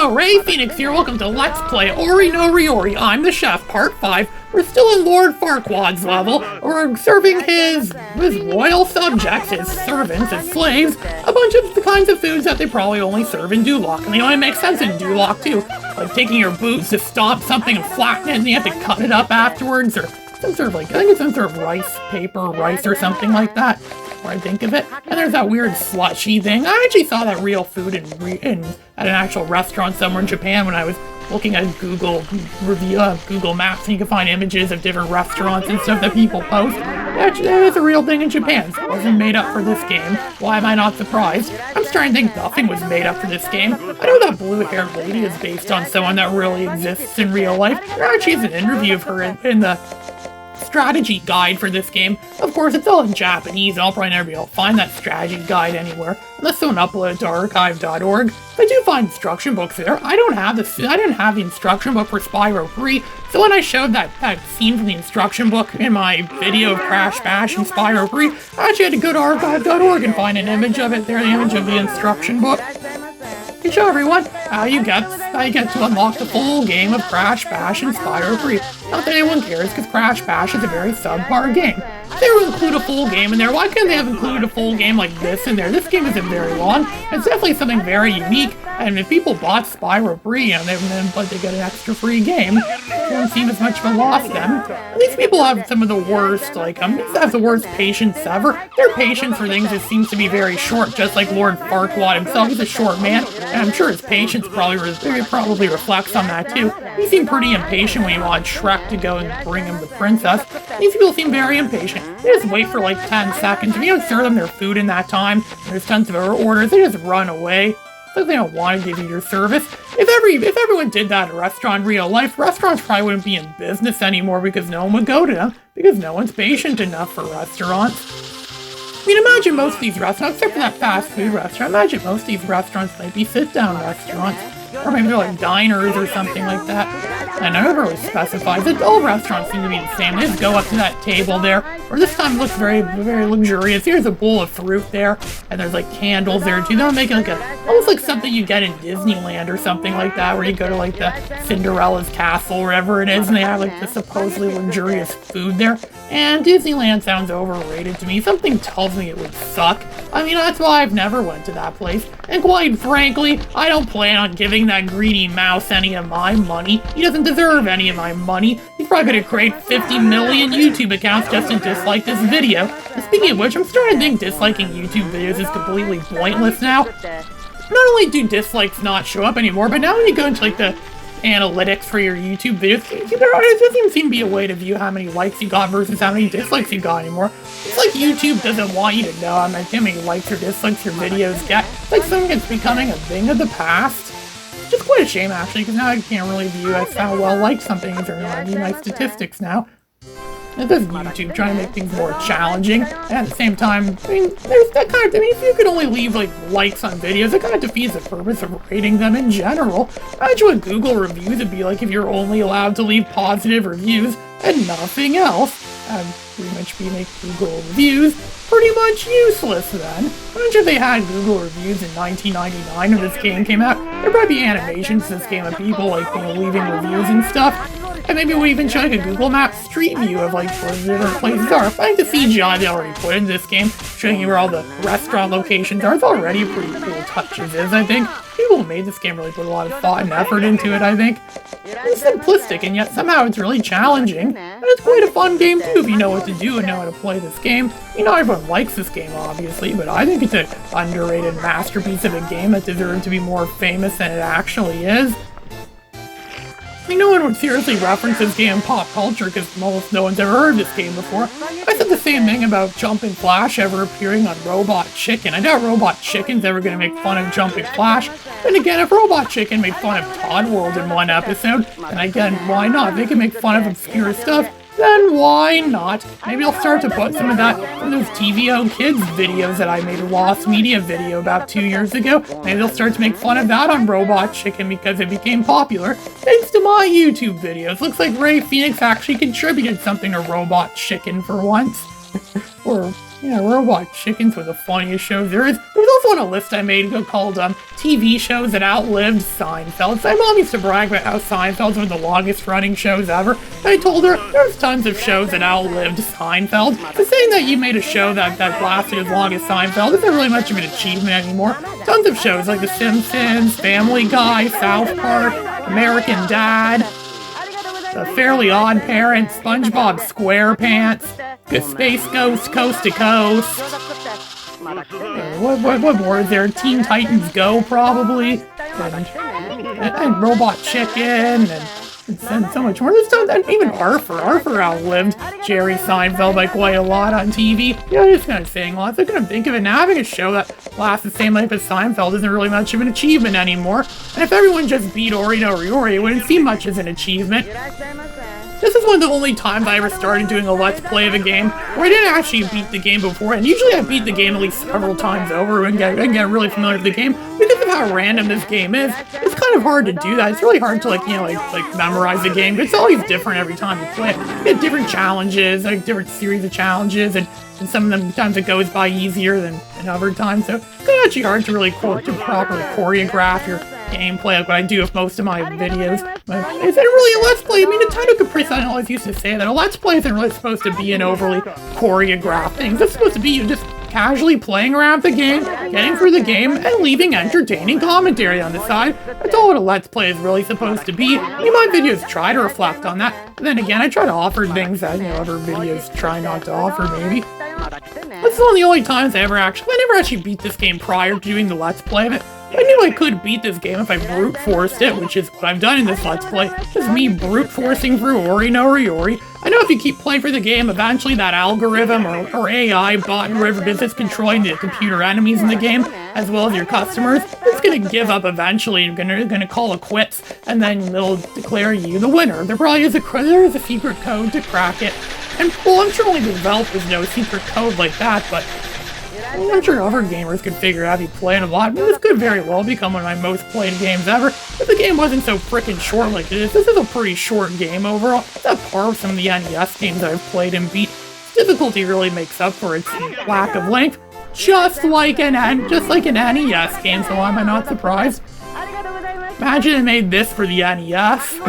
Hello, Ray Phoenix here. Welcome to Let's Play Ori no Ryouri. I'm the chef, part 5. We're still in Lord Farquaad's level. We're serving his royal subjects, his servants, his slaves, a bunch of the kinds of foods that they probably only serve in Duloc. And they only make sense in Duloc, too. Like taking your boots to stomp something and flatten it, and you have to cut it up afterwards, or some sort of I think it's some sort of rice or something like that. I think of it. And there's that weird slushy thing. I actually saw that real food at an actual restaurant somewhere in Japan when I was looking at Google Maps, and you can find images of different restaurants and stuff that people post. Actually, it's a real thing in Japan, so it wasn't made up for this game. Why am I not surprised? I'm starting to think nothing was made up for this game. I know that blue-haired lady is based on someone that really exists in real life. There actually is an interview of her in the strategy guide for this game. Of course, it's all in Japanese, and I'll probably never be able to find that strategy guide anywhere, unless someone uploaded it to archive.org. I do find instruction books there. I didn't have the instruction book for Spyro 3, so when I showed that scene from the instruction book in my video of Crash Bash and Spyro 3, I actually had to go to archive.org and find an image of it there, the image of the instruction book. To show everyone how you get to unlock the full game of Crash Bash and Spyro 3. Not that anyone cares, because Crash Bash is a very subpar game. If they would include a full game in there, why couldn't they have included a full game like this in there? This game isn't very long. It's definitely something very unique, and if people bought Spyro 3, but they get an extra free game, it won't seem as much of a loss then. These people have some of the worst, have the worst patience ever. Their patience for things just seems to be very short, just like Lord Farquaad himself. He's a short man, and I'm sure his patience probably reflects on that too. He seemed pretty impatient when he wanted Shrek to go and bring him the princess. These people seem very impatient. They just wait for like 10 seconds. If you don't serve them their food in that time, there's tons of orders, they just run away. Like they don't want to give you your service. If everyone did that at a restaurant in real life, restaurants probably wouldn't be in business anymore because no one would go to them, because no one's patient enough for restaurants. I mean, imagine most of these restaurants, except for that fast food restaurant, imagine most of these restaurants might be sit-down restaurants. Or maybe they're like diners or something like that. And I never always specifies that all restaurants seem to be the same. They just go up to that table there, or this time it looks very, very luxurious. Here's a bowl of fruit there, and there's like candles there too. They'll make it like almost like something you get in Disneyland or something like that, where you go to like the Cinderella's castle, wherever it is, and they have like the supposedly luxurious food there. And Disneyland sounds overrated to me. Something tells me it would suck. I mean, that's why I've never went to that place. And quite frankly, I don't plan on giving that greedy mouse any of my money. He doesn't deserve any of my money. He's probably gonna create 50 million YouTube accounts just to dislike this video. And speaking of which, I'm starting to think disliking YouTube videos is completely pointless now. Not only do dislikes not show up anymore, but now when you go into like the analytics for your YouTube videos, there doesn't even seem to be a way to view how many likes you got versus how many dislikes you got anymore. It's like YouTube doesn't want you to know how many likes or dislikes your videos get. It's like something that's becoming a thing of the past. Which is quite a shame, actually, because now I can't really view how well liked something is or not. I view my statistics now. It does YouTube trying to make things more challenging, and at the same time, I mean, there's that kind of, if you could only leave, likes on videos, it kind of defeats the purpose of rating them in general. Imagine what Google reviews would be like if you're only allowed to leave positive reviews and nothing else. And pretty much make Google reviews pretty much useless then. Imagine if they had Google reviews in 1999 when this game came out. There'd probably be animations in this game of people, leaving reviews and stuff. And maybe we'll even show, a Google Maps street view of, where the different places are. I think the CGI they already put in this game, showing you where all the restaurant locations are, it's already a pretty cool touch as is, I think. People who made this game really put a lot of thought and effort into it, I think. It's simplistic, and yet somehow it's really challenging. And it's quite a fun game, too, if you know what to do and know how to play this game. You know, everyone likes this game, obviously, but I think it's an underrated masterpiece of a game that deserves to be more famous than it actually is. I mean, no one would seriously reference this game in pop culture because almost no one's ever heard of this game before. I said the same thing about Jumping Flash ever appearing on Robot Chicken. I doubt Robot Chicken's ever going to make fun of Jumping Flash. And again, if Robot Chicken made fun of Todd World in one episode, then again, why not? They can make fun of obscure stuff. Then why not? Maybe I'll start to put some of those TVO Kids videos that I made a Lost Media video about 2 years ago. Maybe they'll start to make fun of that on Robot Chicken because it became popular thanks to my YouTube videos. Looks like Ray Phoenix actually contributed something to Robot Chicken for once. Or Yeah, Robot Chicken's one of the funniest shows there is. There's also on a list I made called TV shows that outlived Seinfeld. So my mom used to brag about how Seinfeld's one of the longest running shows ever. And I told her there's tons of shows that outlived Seinfeld. So saying that you made a show that lasted as long as Seinfeld isn't really much of an achievement anymore. Tons of shows like The Simpsons, Family Guy, South Park, American Dad, The Fairly Odd Parents, SpongeBob SquarePants, Space Ghost Coast to Coast. What more is there? Teen Titans Go, probably. And Robot Chicken, and so much more. There's tons, and even Arthur. Arthur outlived Jerry Seinfeld by quite a lot on TV. Yeah, I'm just kind of saying lots. I couldn't think of it now. Having a show that lasts the same length as Seinfeld isn't really much of an achievement anymore. And if everyone just beat Ori no Ryouri, it wouldn't seem much as an achievement. This is one of the only times I ever started doing a Let's Play of a game where I didn't actually beat the game before, and usually I beat the game at least several times over and get really familiar with the game. Because of how random this game is, it's kind of hard to do that. It's really hard to like memorize the game, but it's always different every time you play it. You get different challenges, like different series of challenges, and some of them times it goes by easier than other times, so it's actually hard to really properly choreograph your gameplay like what I do with most of my videos. But is it really a Let's Play? I mean, Nintendo Caprice I always used to say that a Let's Play isn't really supposed to be an overly choreographed thing. It's supposed to be you just casually playing around the game, getting through the game, and leaving entertaining commentary on the side. That's all what a Let's Play is really supposed to be. I mean, my videos try to reflect on that, but then again, I try to offer things that, other videos try not to offer, maybe. This is one of the only times I never actually beat this game prior to doing the Let's Play of it. I knew I could beat this game if I brute forced it, which is what I've done in this Let's Play. Just me brute forcing through Ori no Ryouri. I know if you keep playing for the game, eventually that algorithm or AI bot or whatever business controlling the computer enemies in the game, as well as your customers, it's gonna give up eventually and gonna call it quits, and then they'll declare you the winner. There is a secret code to crack it. And, well, I'm sure only the developers know a secret code like that, but I'm sure other gamers could figure out if you play it a lot. I mean, this could very well become one of my most played games ever. If the game wasn't so freaking short like this is a pretty short game overall. It's at par with some of the NES games I've played and beat. Difficulty really makes up for its lack of length, just like an NES game, so why am I not surprised? Imagine it made this for the NES,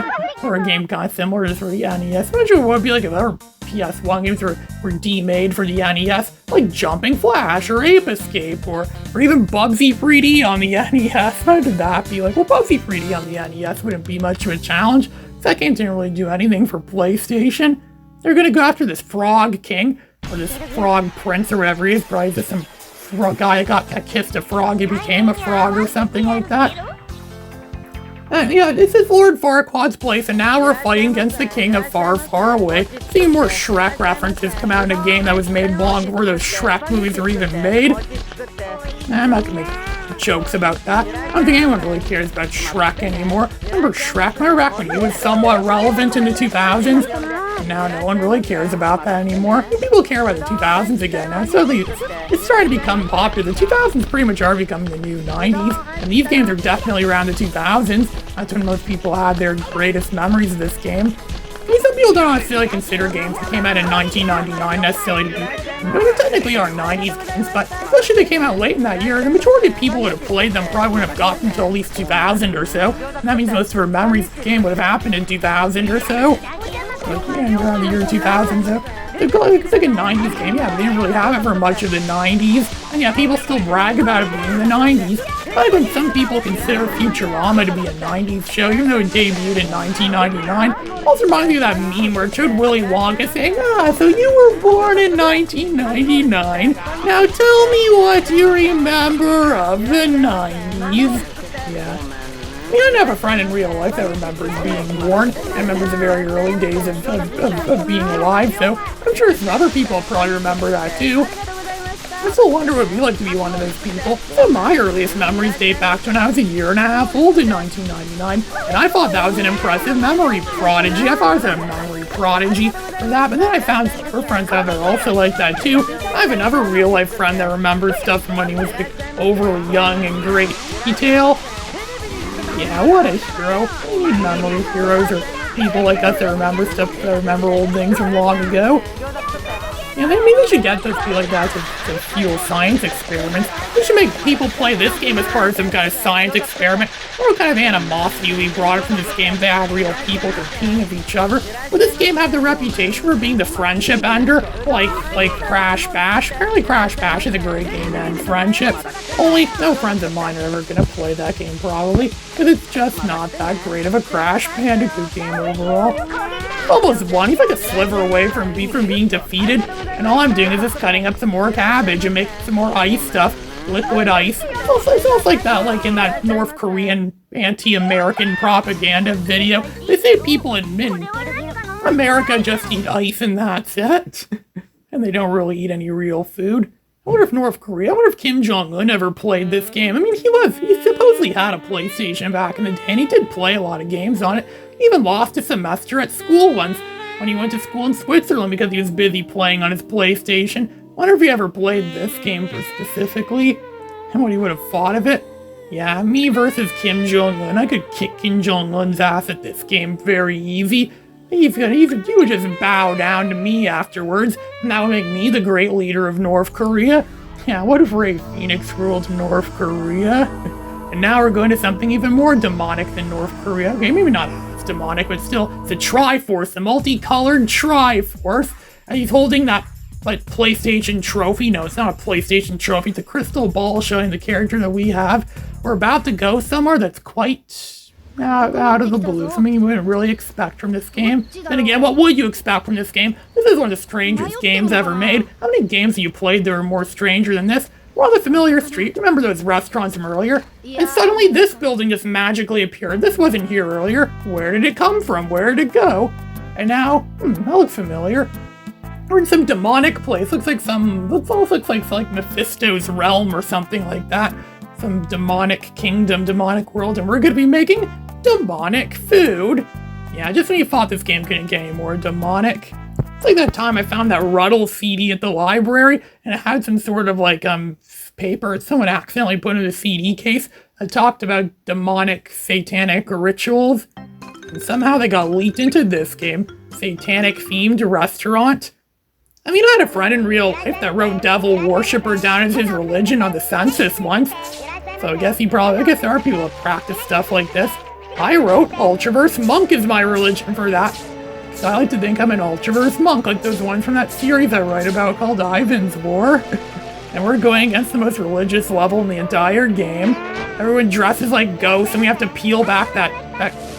or a game kind of similar to this for the NES. Imagine what it would be like if other PS1 games were demade for the NES, like Jumping Flash, or Ape Escape, or even Bugsy 3D on the NES. How did that be like? Well, Bugsy 3D on the NES wouldn't be much of a challenge. That game didn't really do anything for PlayStation. They're gonna go after this Frog King, or this Frog Prince, or whatever he is. Probably just some guy that kissed a frog and became a frog, or something like that. Yeah, this is Lord Farquaad's place, and now we're fighting against the king of Far, Far Away. Seeing more Shrek references come out in a game that was made long before those Shrek movies were even made. I'm not gonna make jokes about that. I don't think anyone really cares about Shrek anymore. Remember Shrek? Remember back when he was somewhat relevant in the 2000s? Now no one really cares about that anymore. People care about the 2000s again now, so it's starting to become popular. The 2000s pretty much are becoming the new 90s, and these games are definitely around the 2000s. That's when most people had their greatest memories of this game. I mean, some people don't necessarily consider games that came out in 1999 necessarily to be, they technically are 90s games, but especially if they came out late in that year, the majority of people would have played them probably wouldn't have gotten until at least 2000 or so. And that means most of our memories of the game would have happened in 2000 or so. Around the year 2000, so it's like a 90s game. Yeah, but they didn't really have it for much of the 90s. And yeah, people still brag about it being the 90s. Like when some people consider Futurama to be a 90s show, even though it debuted in 1999. Also reminds me of that meme where it showed Willy Wonka saying, so you were born in 1999. Now tell me what you remember of the 90s. Yeah. I mean, I have a friend in real life that remembers being born and remembers the very early days of being alive, so I'm sure some other people probably remember that too. I still wonder what it'd be like to be one of those people. So my earliest memories date back to when I was a year and a half old in 1999, and I thought that was an impressive memory prodigy. I thought I was a memory prodigy for that, but then I found some other friends that are also like that too. I have another real-life friend that remembers stuff from when he was like, overly young and great detail. Yeah, what a hero. We need memory heroes or people like us that remember stuff, that remember old things from long ago. Yeah, maybe they should get those people like that to fuel science experiments. We should make people play this game as part of some kind of science experiment. What kind of animosity we brought from this game? They have real people competing with each other. Would this game have the reputation for being the friendship ender, like Crash Bash? Apparently Crash Bash is a great game to end friendships. Only no friends of mine are ever gonna play that game probably, because it's just not that great of a Crash Bandicoot game overall. Almost won. He's like a sliver away from being defeated, and all I'm doing is just cutting up some more cabbage and making some more ice stuff, liquid ice. It's almost like that, like in that North Korean anti-American propaganda video. They say people in America just eat ice and that's it, and they don't really eat any real food. I wonder if Kim Jong-un ever played this game. I mean, he supposedly had a PlayStation back in the day, and he did play a lot of games on it. He even lost a semester at school once when he went to school in Switzerland because he was busy playing on his PlayStation. Wonder if he ever played this game specifically, and what he would have thought of it. Yeah, me versus Kim Jong-un. I could kick Kim Jong-un's ass at this game very easy. He would just bow down to me afterwards, and that would make me the great leader of North Korea. Yeah, what if Ray Phoenix ruled North Korea? And now we're going to something even more demonic than North Korea. Okay, maybe not as demonic, but still, it's a Triforce, the multicolored Triforce. And he's holding that, like, PlayStation trophy. No, it's not a PlayStation trophy, it's a crystal ball showing the character that we have. We're about to go somewhere that's quite out of the blue, something you wouldn't really expect from this game. Then again, what would you expect from this game? This is one of the strangest games ever made. How many games have you played that are more stranger than this? We're on the familiar street. Remember those restaurants from earlier? And suddenly this building just magically appeared. This wasn't here earlier. Where did it come from? Where did it go? And now, that looks familiar. We're in some demonic place. Almost looks like Mephisto's realm or something like that. Some demonic kingdom, demonic world, and we're gonna be making demonic food. Yeah, just when you thought this game couldn't get any more demonic. It's like that time I found that Ruddle CD at the library, and it had some sort of like paper someone accidentally put in a CD case that talked about demonic satanic rituals. And somehow they got leaked into this game. Satanic themed restaurant. I mean, I had a friend in real life that wrote devil worshipper down as his religion on the census once. So I guess there are people that practice stuff like this. I wrote Ultraverse Monk is my religion for that. So I like to think I'm an Ultraverse Monk, like those ones from that series I write about called Ivan's War. And we're going against the most religious level in the entire game. Everyone dresses like ghosts, and we have to peel back that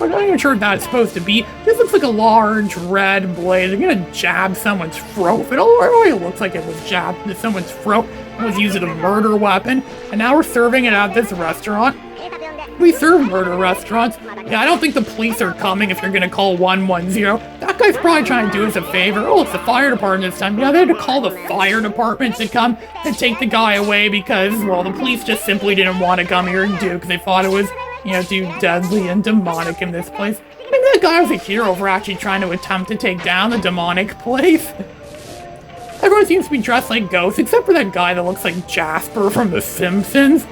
I'm not even sure what that's supposed to be. This looks like a large red blade. They're gonna jab someone's throat. It already looks like it was jabbed into someone's throat. It was used as a murder weapon. And now we're serving it at this restaurant. We serve murder restaurants. Yeah, I don't think the police are coming if you're gonna call 110. That guy's probably trying to do us a favor. Oh, it's the fire department this time. Yeah, they had to call the fire department to come and take the guy away because, well, the police just simply didn't want to come here and do it because they thought it was, too deadly and demonic in this place. Maybe that guy was a hero for actually trying to attempt to take down the demonic place. Everyone seems to be dressed like ghosts, except for that guy that looks like Jasper from The Simpsons.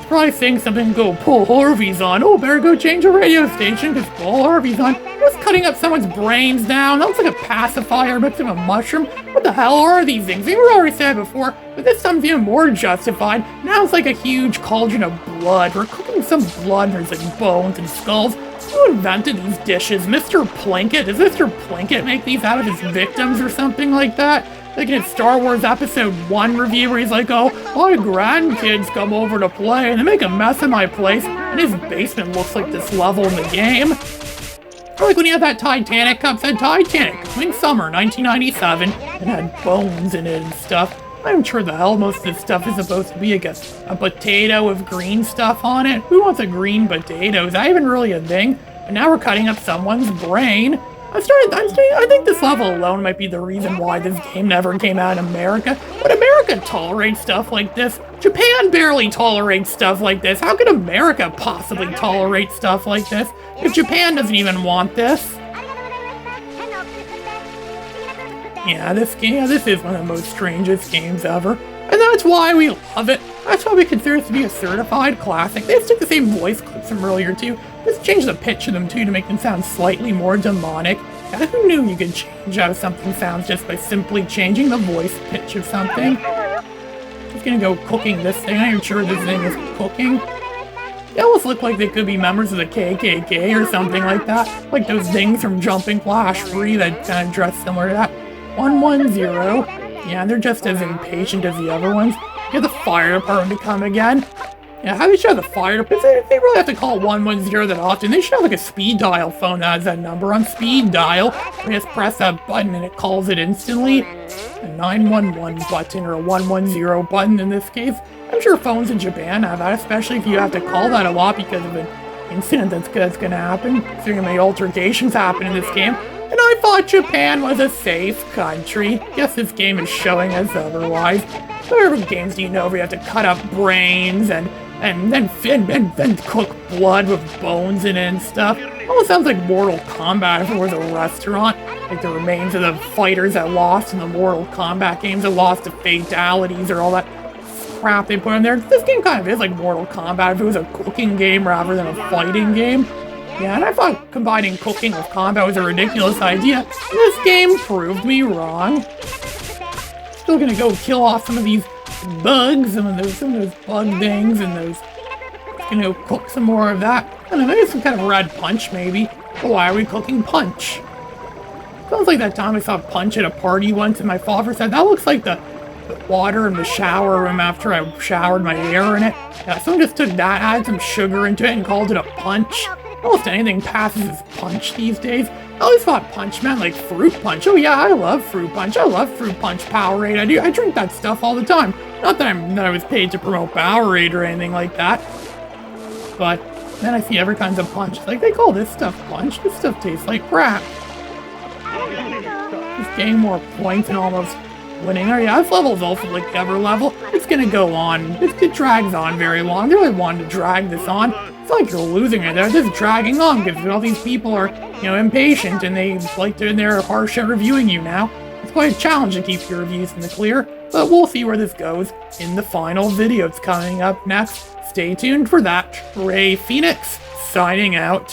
Probably saying something, go, Paul Harvey's on. Oh, better go change the radio station, because Paul Harvey's on. What's cutting up someone's brains down? That looks like a pacifier mixed with a mushroom. What the hell are these things? They were already said before, but this time's even more justified. Now it's like a huge cauldron of blood. We're cooking some blood, there's like bones and skulls. Who invented these dishes? Mr. Plinkett? Does Mr. Plinkett make these out of his victims or something like that? Like in Star Wars Episode 1 review where he's like, oh, my grandkids come over to play and they make a mess of my place, and his basement looks like this level in the game. Or like when he had that Titanic cup, said Titanic, coming summer 1997, and had bones in it and stuff. I'm sure the hell most of this stuff is supposed to be, I guess, a potato with green stuff on it. Who wants a green potato? Is that even really a thing? And now we're cutting up someone's brain. I think this level alone might be the reason why this game never came out in America. But America tolerates stuff like this. Japan barely tolerates stuff like this. How could America possibly tolerate stuff like this if Japan doesn't even want this? Yeah, this is one of the most strangest games ever. And that's why we love it. That's why we consider it to be a certified classic. They just took the same voice clips from earlier too. Just change the pitch of them too to make them sound slightly more demonic. Who knew you could change how something sounds just by simply changing the voice pitch of something? Just gonna go cooking this thing. I'm sure this thing is cooking. They almost look like they could be members of the KKK or something like that. Like those things from Jumping Flash Free that kind of dress similar to that. 110. Yeah, they're just as impatient as the other ones. Get the fire department to come again. Yeah, how they should have the fire department? They really have to call 110 that often. They should have like a speed dial phone that has that number on speed dial. You just press that button and it calls it instantly. A 911 button or a 110 button in this case. I'm sure phones in Japan have that, especially if you have to call that a lot because of an incident that's gonna happen. Seeing how many altercations happen in this game. And I thought Japan was a safe country. Guess this game is showing us otherwise. What other games do you know where you have to cut up brains and then cook blood with bones in it and stuff? Almost sounds like Mortal Kombat if it was a restaurant. Like the remains of the fighters that lost in the Mortal Kombat games that lost to fatalities or all that crap they put in there. This game kind of is like Mortal Kombat if it was a cooking game rather than a fighting game. Yeah, and I thought combining cooking with combat was a ridiculous idea. This game proved me wrong. Still gonna go kill off some of these bugs, some of those bug things, and those. Gonna go cook some more of that. I don't know, maybe some kind of red punch, maybe. But why are we cooking punch? Sounds like that time I saw punch at a party once, and my father said that looks like the water in the shower room after I showered my hair in it. Yeah, someone just took that, added some sugar into it, and called it a punch. Almost anything passes as punch these days. I always thought punch meant like fruit punch. Oh yeah, I love fruit punch. I love fruit punch Powerade. I drink that stuff all the time. Not that I was paid to promote Powerade or anything like that. But then I see every kind of punch. Like they call this stuff punch. This stuff tastes like crap. Just getting more points and almost winning. Oh yeah, this level's also like every level. It's gonna go on. It drags on very long. They really wanted to drag this on. It's not like you're losing it. They're just dragging on because all these people are, impatient and they're harsh at reviewing you now. It's quite a challenge to keep your reviews in the clear, but we'll see where this goes in the final video. It's coming up next. Stay tuned for that. Ray Phoenix, signing out.